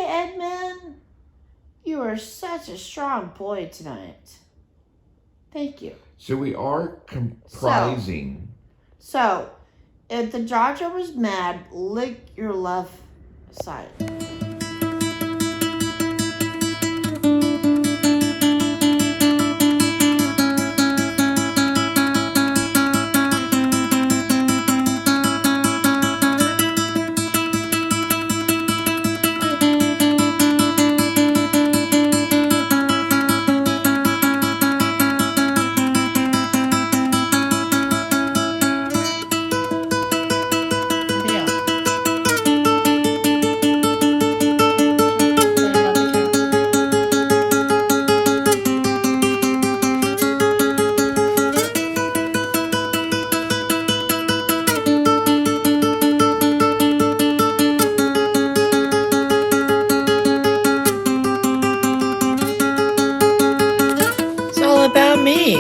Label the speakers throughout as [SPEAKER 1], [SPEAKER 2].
[SPEAKER 1] Edmund. You are such a strong boy tonight. Thank you.
[SPEAKER 2] So we are comprising.
[SPEAKER 1] So if the doctor was mad, lick your left side. About me.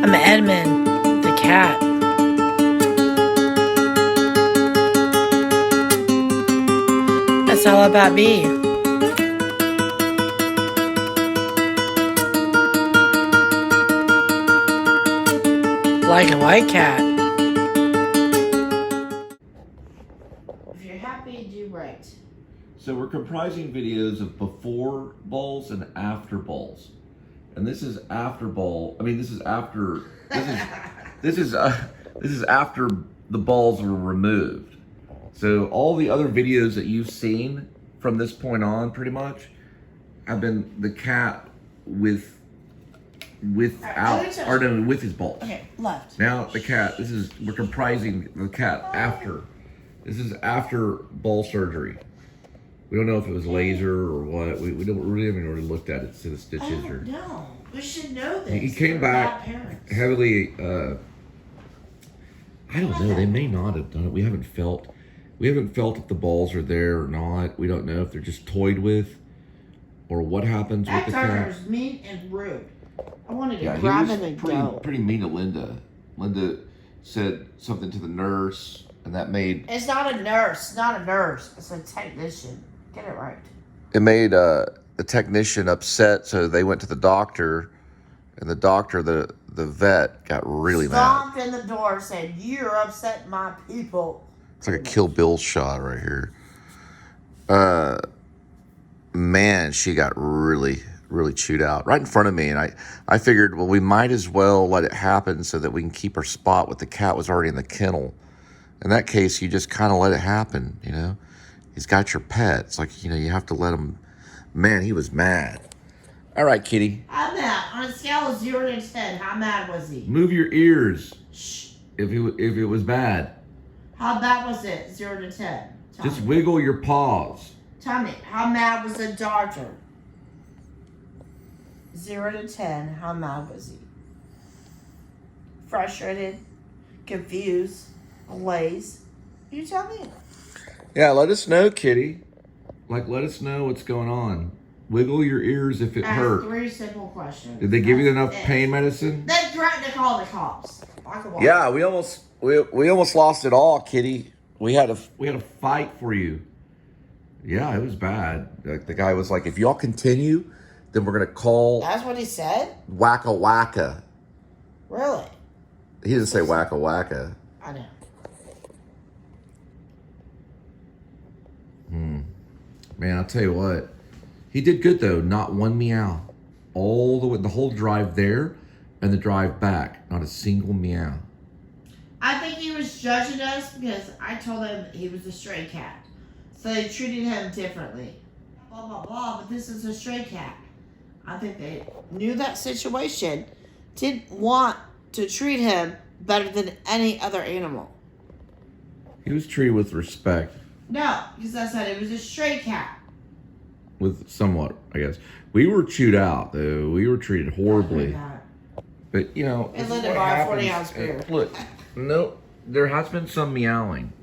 [SPEAKER 1] I'm Edmund, the cat. That's all about me. Like a white cat. If you're happy, do right.
[SPEAKER 2] So we're comprising videos of before balls and after balls. And this is after ball. I mean, this is after. This is after the balls were removed. So all the other videos that you've seen from this point on, pretty much, have been the cat with his balls.
[SPEAKER 1] Okay, left.
[SPEAKER 2] Now the cat. We're comprising the cat after. This is after ball surgery. We don't know if it was laser or what. We haven't really looked at it to the stitches.
[SPEAKER 1] No, we should know this.
[SPEAKER 2] He came back heavily. I don't know. They may not have done it. We haven't felt if the balls are there or not. We don't know if they're just toyed with, or what happens with the cat.
[SPEAKER 1] That was mean and rude. I wanted to grab him and go.
[SPEAKER 2] Pretty mean to Linda. Linda said something to the nurse, and that made.
[SPEAKER 1] It's not a nurse. It's not a nurse. It's a technician. Get it right.
[SPEAKER 2] It made the technician upset, so they went to the doctor, and the doctor, the vet, got really mad.
[SPEAKER 1] Stomped in the door, said, "You're upsetting my people."
[SPEAKER 2] It's like a Kill Bill shot right here. Man, she got really, really chewed out right in front of me, and I figured, well, we might as well let it happen so that we can keep our spot with the cat was already in the kennel. In that case, you just kind of let it happen, you know. He's got your pet. It's like, you know, you have to let him. Man, he was mad. All right, kitty.
[SPEAKER 1] I'm mad. On a scale of 0 to 10, how mad was he?
[SPEAKER 2] Move your ears.
[SPEAKER 1] Shh.
[SPEAKER 2] If it was bad.
[SPEAKER 1] How bad was it? 0 to 10.
[SPEAKER 2] Just wiggle your paws.
[SPEAKER 1] Tell me, how mad was the doctor? 0 to 10, how mad was he? Frustrated, confused, amazed. You tell me.
[SPEAKER 2] Yeah, let us know, kitty. Like, let us know what's going on. Wiggle your ears if it hurt.
[SPEAKER 1] 3 simple questions.
[SPEAKER 2] Did they give you enough pain medicine?
[SPEAKER 1] They threatened to call the cops.
[SPEAKER 2] Yeah, we almost lost it all, kitty. We had a fight for you. Yeah, it was bad. Like, the guy was like, if y'all continue, then we're gonna call.
[SPEAKER 1] That's what he said?
[SPEAKER 2] Wacka wacka.
[SPEAKER 1] Really?
[SPEAKER 2] He didn't say wacka wacka.
[SPEAKER 1] I know.
[SPEAKER 2] Man, I'll tell you what. He did good though. Not one meow. All the way, the whole drive there and the drive back. Not a single meow.
[SPEAKER 1] I think he was judging us because I told him he was a stray cat. So they treated him differently. Blah, blah, blah, but this is a stray cat. I think they knew that situation, didn't want to treat him better than any other animal.
[SPEAKER 2] He was treated with respect.
[SPEAKER 1] No, because I said it was a stray cat.
[SPEAKER 2] With somewhat, I guess. We were chewed out, though. We were treated horribly. But, you know,
[SPEAKER 1] and Linda bought a 40-ounce beer.
[SPEAKER 2] Look, no, there has been some meowing.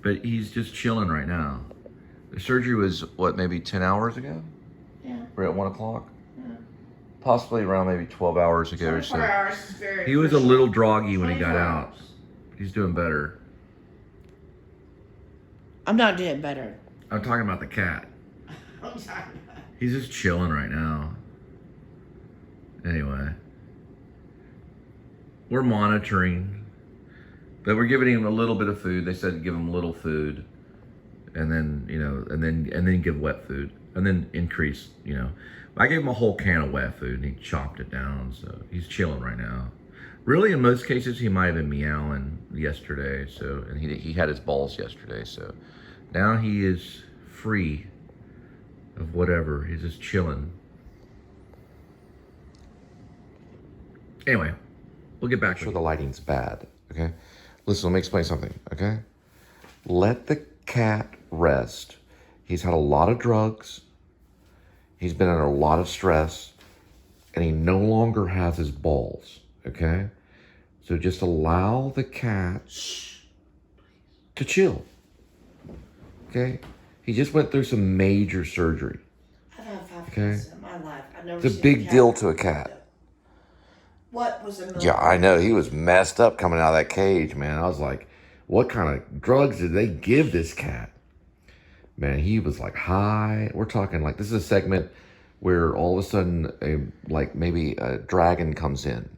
[SPEAKER 2] But he's just chilling right now. The surgery was, what, maybe 10 hours ago?
[SPEAKER 1] Yeah.
[SPEAKER 2] We're at 1 o'clock?
[SPEAKER 1] Yeah.
[SPEAKER 2] Possibly around maybe 12 hours ago or so.
[SPEAKER 1] 24 hours is very
[SPEAKER 2] He was a little droggy when he got out. He's doing better.
[SPEAKER 1] I'm not doing better.
[SPEAKER 2] I'm talking about the cat.
[SPEAKER 1] I'm sorry.
[SPEAKER 2] He's just chilling right now. Anyway. We're monitoring. But we're giving him a little bit of food. They said give him little food. And then, you know, and then give wet food. And then increase, you know. I gave him a whole can of wet food and he chopped it down. So he's chilling right now. Really, in most cases, he might have been meowing yesterday. So, and he had his balls yesterday. So now he is free of whatever. He's just chilling. Anyway, we'll get back to the lighting's bad, okay? Listen, let me explain something, okay? Let the cat rest. He's had a lot of drugs. He's been under a lot of stress. And he no longer has his balls, okay? So just allow the cat to chill, okay? He just went through some major surgery.
[SPEAKER 1] I've had 5
[SPEAKER 2] Okay.
[SPEAKER 1] cats in my life. I've never
[SPEAKER 2] It's a
[SPEAKER 1] seen
[SPEAKER 2] big
[SPEAKER 1] cat
[SPEAKER 2] deal
[SPEAKER 1] like
[SPEAKER 2] to a
[SPEAKER 1] that.
[SPEAKER 2] cat.
[SPEAKER 1] What was the
[SPEAKER 2] Yeah, I know. He was messed up coming out of that cage, man. I was like, what kind of drugs did they give this cat? Man, he was like high. We're talking like, this is a segment where all of a sudden, maybe a dragon comes in.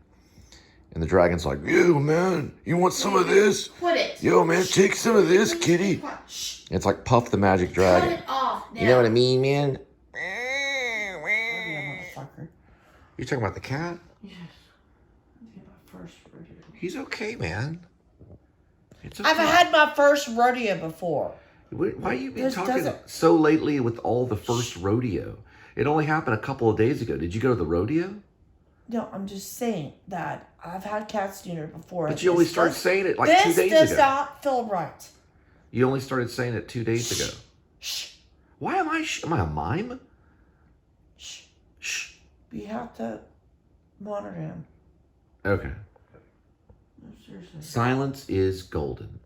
[SPEAKER 2] And the dragon's like, yo, man, you want some of this?
[SPEAKER 1] Quit it.
[SPEAKER 2] Yo, man, take some of this, kitty.
[SPEAKER 1] Shh.
[SPEAKER 2] It's like Puff the Magic
[SPEAKER 1] Cut
[SPEAKER 2] Dragon.
[SPEAKER 1] it off now.
[SPEAKER 2] You know what I mean, man?
[SPEAKER 1] Motherfucker.
[SPEAKER 2] You talking about the cat?
[SPEAKER 1] Yes. My first rodeo.
[SPEAKER 2] He's okay, man. It's okay.
[SPEAKER 1] I've had my first rodeo before.
[SPEAKER 2] Why you been
[SPEAKER 1] This
[SPEAKER 2] talking
[SPEAKER 1] doesn't-
[SPEAKER 2] so lately with all the first rodeo? It only happened a couple of days ago. Did you go to the rodeo?
[SPEAKER 1] No, I'm just saying that I've had cat dinner before.
[SPEAKER 2] But you only started saying it like 2 days
[SPEAKER 1] This does
[SPEAKER 2] ago.
[SPEAKER 1] not feel right.
[SPEAKER 2] You only started saying it 2 days ago.
[SPEAKER 1] Shh.
[SPEAKER 2] Why am I? Am I a mime?
[SPEAKER 1] Shh.
[SPEAKER 2] Shh.
[SPEAKER 1] You have to monitor him.
[SPEAKER 2] Okay.
[SPEAKER 1] No, seriously.
[SPEAKER 2] Silence is golden.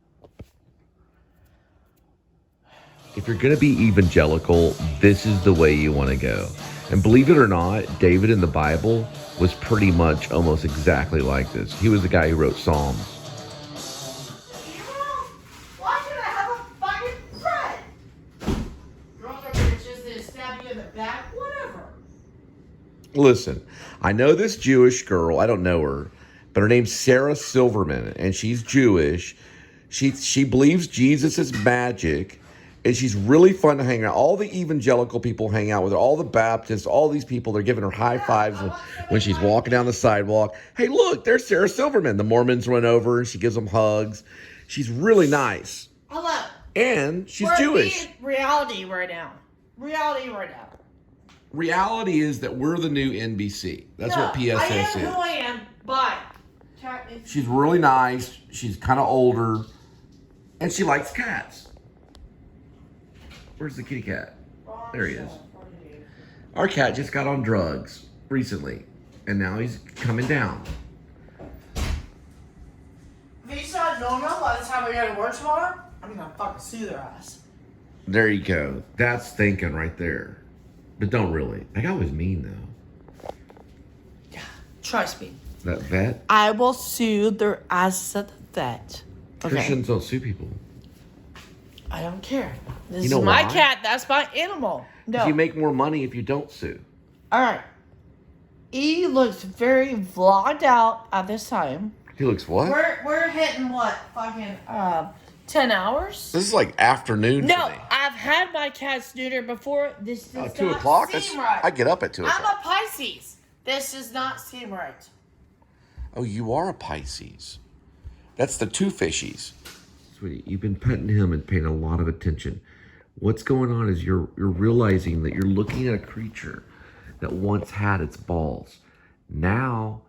[SPEAKER 2] If you're going to be evangelical, this is the way you want to go. And believe it or not, David in the Bible was pretty much almost exactly like this. He was the guy who wrote Psalms.
[SPEAKER 1] Why should I have a fucking friend? Girls are bitches that stab you in the back, whatever.
[SPEAKER 2] Listen, I know this Jewish girl. I don't know her, but her name's Sarah Silverman, and she's Jewish. She believes Jesus is magic. And she's really fun to hang out. All the evangelical people hang out with her. All the Baptists, all these people, they're giving her high fives when she's walking down the sidewalk. Hey, look, there's Sarah Silverman. The Mormons run over and she gives them hugs. She's really nice.
[SPEAKER 1] Hello.
[SPEAKER 2] And she's
[SPEAKER 1] We're
[SPEAKER 2] Jewish.
[SPEAKER 1] being reality right now. Reality right now.
[SPEAKER 2] Reality is that we're the new NBC. That's what p.s.s.
[SPEAKER 1] I am
[SPEAKER 2] is.
[SPEAKER 1] who I am, but
[SPEAKER 2] She's really nice. She's kind of older. And she likes cats. Where's the kitty cat? There he is. Our cat just got on drugs recently, and now he's coming down.
[SPEAKER 1] If he's not normal by the time we go to work tomorrow, I'm gonna fucking sue their ass.
[SPEAKER 2] There you go. That's thinking right there. But don't really. That guy was mean, though.
[SPEAKER 1] Yeah, trust me.
[SPEAKER 2] That vet?
[SPEAKER 1] I will sue their ass at the vet. Okay.
[SPEAKER 2] Christians don't sue people.
[SPEAKER 1] I don't care. This
[SPEAKER 2] You know
[SPEAKER 1] is my
[SPEAKER 2] why?
[SPEAKER 1] cat. That's my animal. No.
[SPEAKER 2] You make more money if you don't sue.
[SPEAKER 1] All right. He looks very vlogged out at this time.
[SPEAKER 2] He looks what?
[SPEAKER 1] We're hitting what? Fucking 10 hours?
[SPEAKER 2] This is like afternoon
[SPEAKER 1] No,
[SPEAKER 2] for me.
[SPEAKER 1] I've had my cat snooter before. This does
[SPEAKER 2] 2
[SPEAKER 1] not
[SPEAKER 2] o'clock?
[SPEAKER 1] seem right.
[SPEAKER 2] I get up at 2
[SPEAKER 1] I'm
[SPEAKER 2] o'clock.
[SPEAKER 1] a Pisces. This does not seem right.
[SPEAKER 2] Oh, you are a Pisces. That's the two fishies. Sweetie, you've been petting him and paying a lot of attention. What's going on is you're realizing that you're looking at a creature that once had its balls. Now,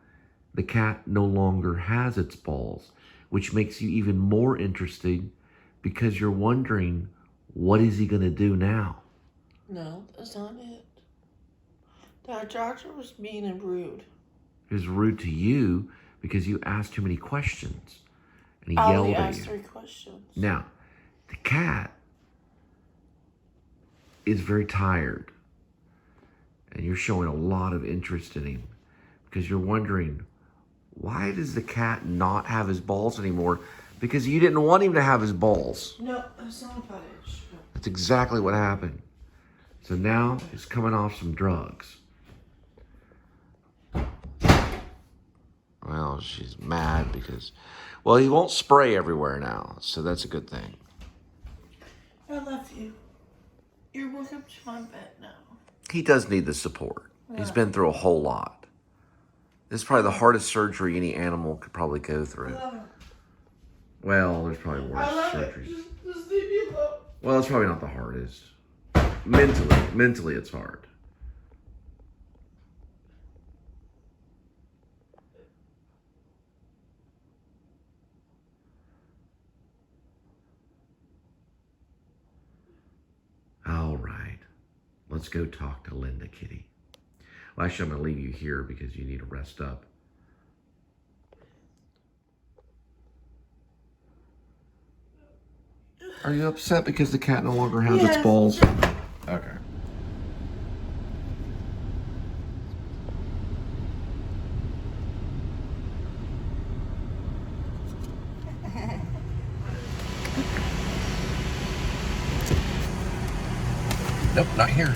[SPEAKER 2] the cat no longer has its balls, which makes you even more interesting because you're wondering, what is he going to do now?
[SPEAKER 1] No, that's not it. That doctor was mean and rude.
[SPEAKER 2] He was rude to you because you asked too many questions. And he
[SPEAKER 1] I
[SPEAKER 2] yelled
[SPEAKER 1] only
[SPEAKER 2] at
[SPEAKER 1] asked
[SPEAKER 2] you.
[SPEAKER 1] 3 questions.
[SPEAKER 2] Now, the cat is very tired. And you're showing a lot of interest in him because you're wondering, why does the cat not have his balls anymore? Because you didn't want him to have his balls.
[SPEAKER 1] No, that's not about it.
[SPEAKER 2] That's exactly what happened. So now he's coming off some drugs. Well, she's mad because, well, he won't spray everywhere now, so that's a good thing.
[SPEAKER 1] I love you. You're welcome to my bed now.
[SPEAKER 2] He does need the support. He's been through a whole lot. This is probably the hardest surgery any animal could probably go through. Well, there's probably worse surgeries.
[SPEAKER 1] Just leave me alone.
[SPEAKER 2] Well, it's probably not the hardest. Mentally it's hard. All right, let's go talk to Linda, kitty. Well, actually, I'm gonna leave you here because you need to rest up. Are you upset because the cat no longer has its balls? Okay. Nope, not here.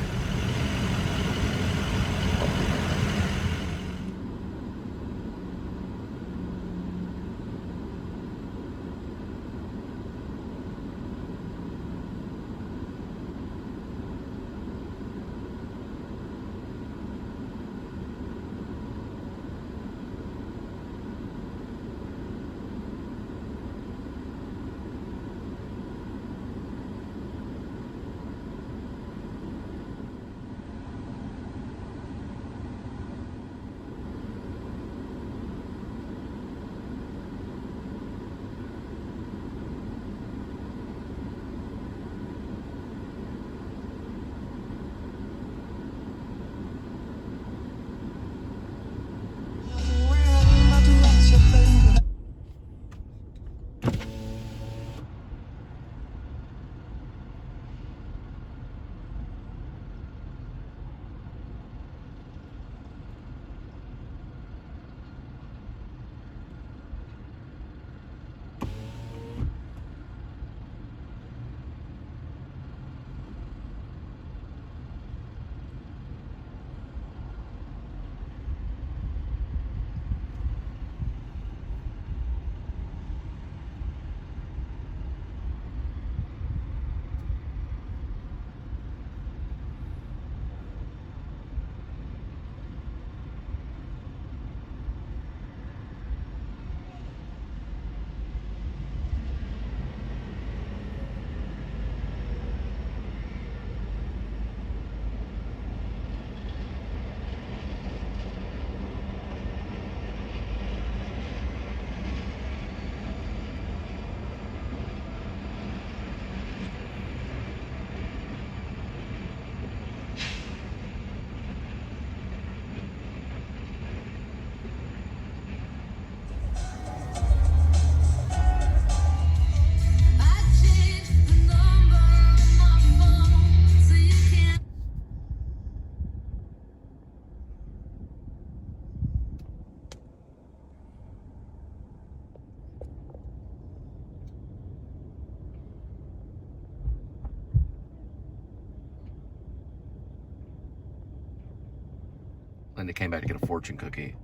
[SPEAKER 2] Linda came back to get a fortune cookie.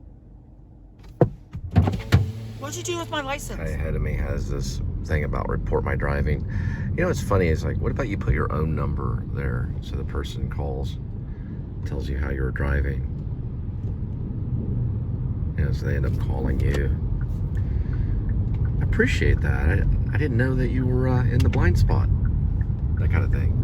[SPEAKER 1] What'd you do with my license?
[SPEAKER 2] Guy ahead of me has this thing about report my driving. You know what's funny is like, what about you put your own number there so the person calls, tells you how you're driving. You know, so they end up calling you. I appreciate that. I didn't know that you were in the blind spot. That kind of thing.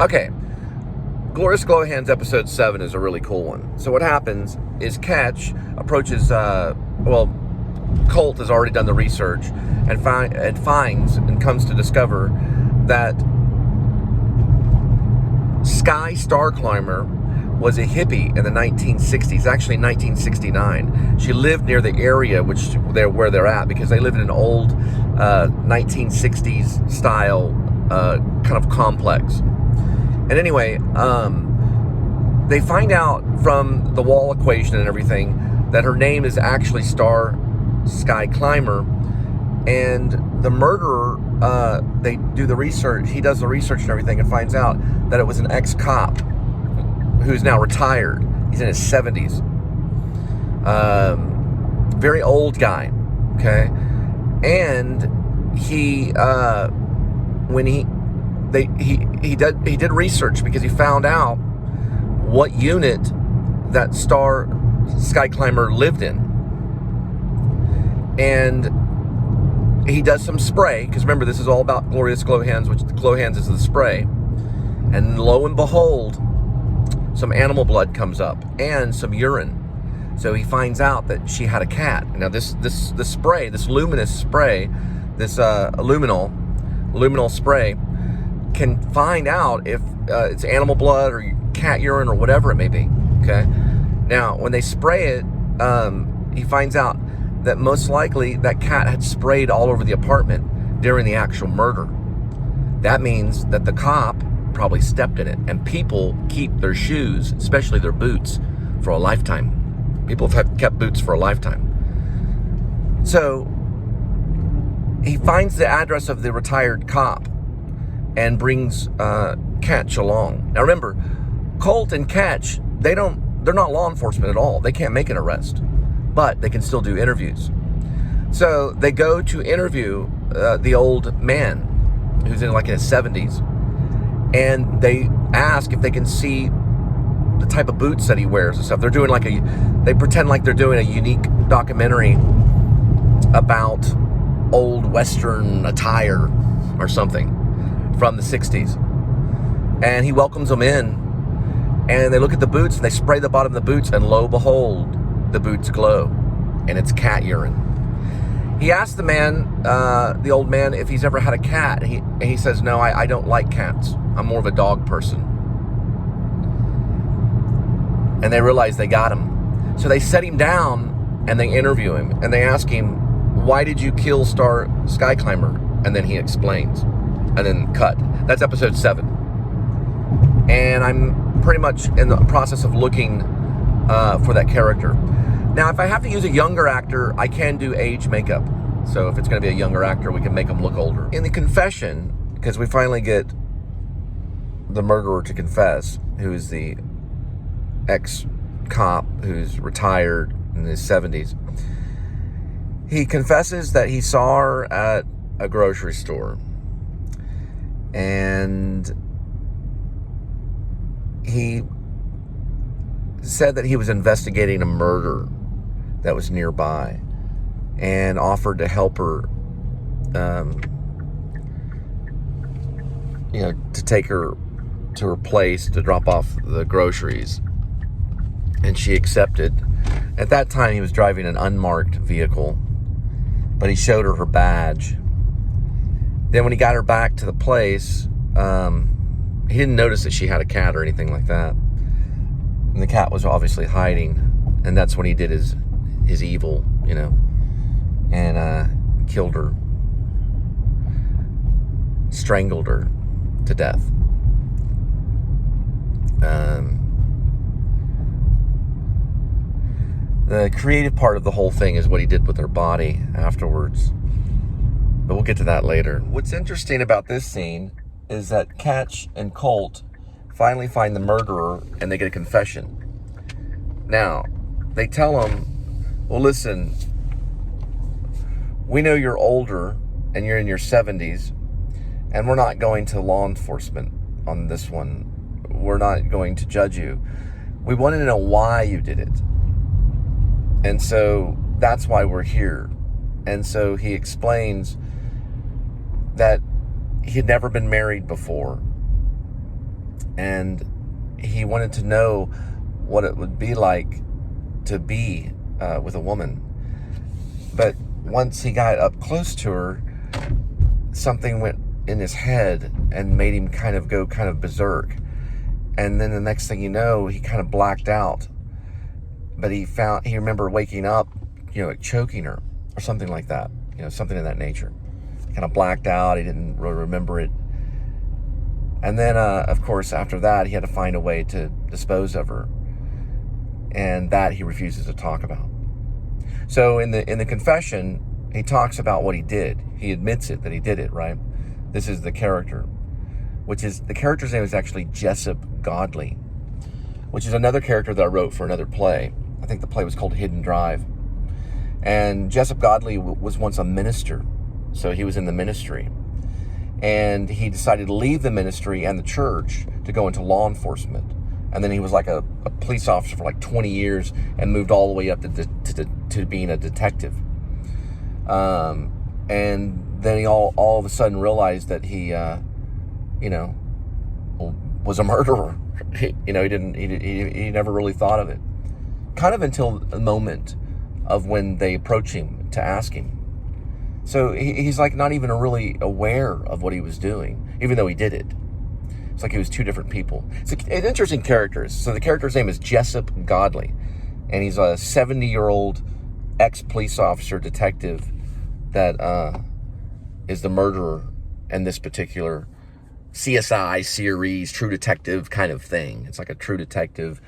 [SPEAKER 2] Okay, Glorious Glo Hands episode 7 is a really cool one. So what happens is Catch approaches, Colt has already done the research and finds and comes to discover that Sky Star Climber was a hippie in the 1960s, actually 1969. She lived near the area where they're at, because they live in an old 1960s style kind of complex. And anyway, they find out from the wall equation and everything that her name is actually Sky Climber, and the murderer, they do the research, he does the research and everything, and finds out that it was an ex-cop who's now retired. He's in his 70s. Very old guy, okay? And he did research because he found out what unit that Sky Climber lived in. And he does some spray, because remember, this is all about Glorious Glo Hands, which the Glo Hands is the spray. And lo and behold, some animal blood comes up and some urine. So he finds out that she had a cat. Now this spray, this luminous spray, this luminal spray, can find out if it's animal blood or cat urine or whatever it may be. Okay. Now when they spray it, he finds out that most likely that cat had sprayed all over the apartment during the actual murder. That means that the cop probably stepped in it, and people keep their shoes, especially their boots, for a lifetime. People have kept boots for a lifetime. So he finds the address of the retired cop and brings Catch along. Now remember, Colt and Catch, they're not law enforcement at all. They can't make an arrest, but they can still do interviews. So they go to interview the old man who's in his 70s, and they ask if they can see the type of boots that he wears and stuff. They're doing they pretend like they're doing a unique documentary about old Western attire or something from the 60s. And he welcomes them in, and they look at the boots, and they spray the bottom of the boots, and lo and behold, the boots glow, and it's cat urine. He asked the old man, if he's ever had a cat, and he says, no, I don't like cats. I'm more of a dog person. And they realize they got him. So they set him down, and they interview him, and they ask him, why did you kill Sky Climber? And then he explains, and then cut. That's episode 7. And I'm pretty much in the process of looking for that character. Now, if I have to use a younger actor, I can do age makeup. So if it's going to be a younger actor, we can make them look older. In the confession, because we finally get the murderer to confess, who's the ex-cop who's retired in his 70s, he confesses that he saw her at a grocery store. And he said that he was investigating a murder that was nearby and offered to help her, to take her to her place to drop off the groceries. And she accepted. At that time, he was driving an unmarked vehicle, but he showed her badge. Then when he got her back to the place, he didn't notice that she had a cat or anything like that. And the cat was obviously hiding, and that's when he did his evil, and killed her, strangled her to death. The creative part of the whole thing is what he did with her body afterwards, but we'll get to that later. What's interesting about this scene is that Catch and Colt finally find the murderer, and they get a confession. Now, they tell him, well, listen, we know you're older and you're in your 70s, and we're not going to law enforcement on this one. We're not going to judge you. We wanted to know why you did it. And so that's why we're here. And so he explains that he had never been married before.
[SPEAKER 3] and he wanted to know what it would be like to be with a woman. But once he got up close to her, something went in his head and made him kind of go kind of berserk. And then the next thing you know, he kind of blacked out. But he remembered waking up, like choking her or something like that, something in that nature. He kind of blacked out. He didn't really remember it. And then, of course, after that, he had to find a way to dispose of her. And that he refuses to talk about. So in the confession, he talks about what he did. He admits it, that he did it, right? This is the character, the character's name is actually Jessup Godley, which is another character that I wrote for another play. I think the play was called Hidden Drive. And Jessup Godley was once a minister. So he was in the ministry. And he decided to leave the ministry and the church to go into law enforcement. And then he was like a police officer for like 20 years and moved all the way up to being a detective. And then he all of a sudden realized that he, was a murderer. He never really thought of it. Kind of until the moment of when they approach him to ask him. So he's like not even really aware of what he was doing, even though he did it. It's like he was two different people. It's an interesting character. So the character's name is Jessup Godley, and he's a 70-year-old ex-police officer detective that is the murderer in this particular CSI series, True Detective kind of thing. It's like a True Detective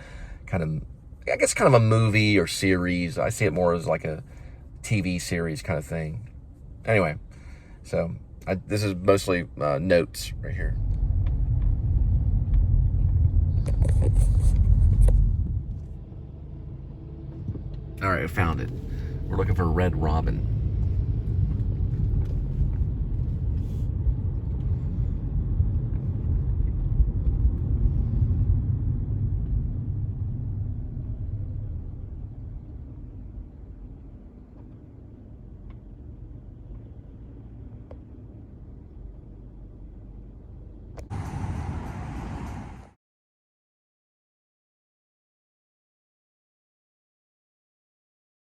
[SPEAKER 3] kind of, I guess, kind of a movie or series. I see it more as like a TV series kind of thing. Anyway, so this is mostly notes right here. All right, I found it. We're looking for Red Robin.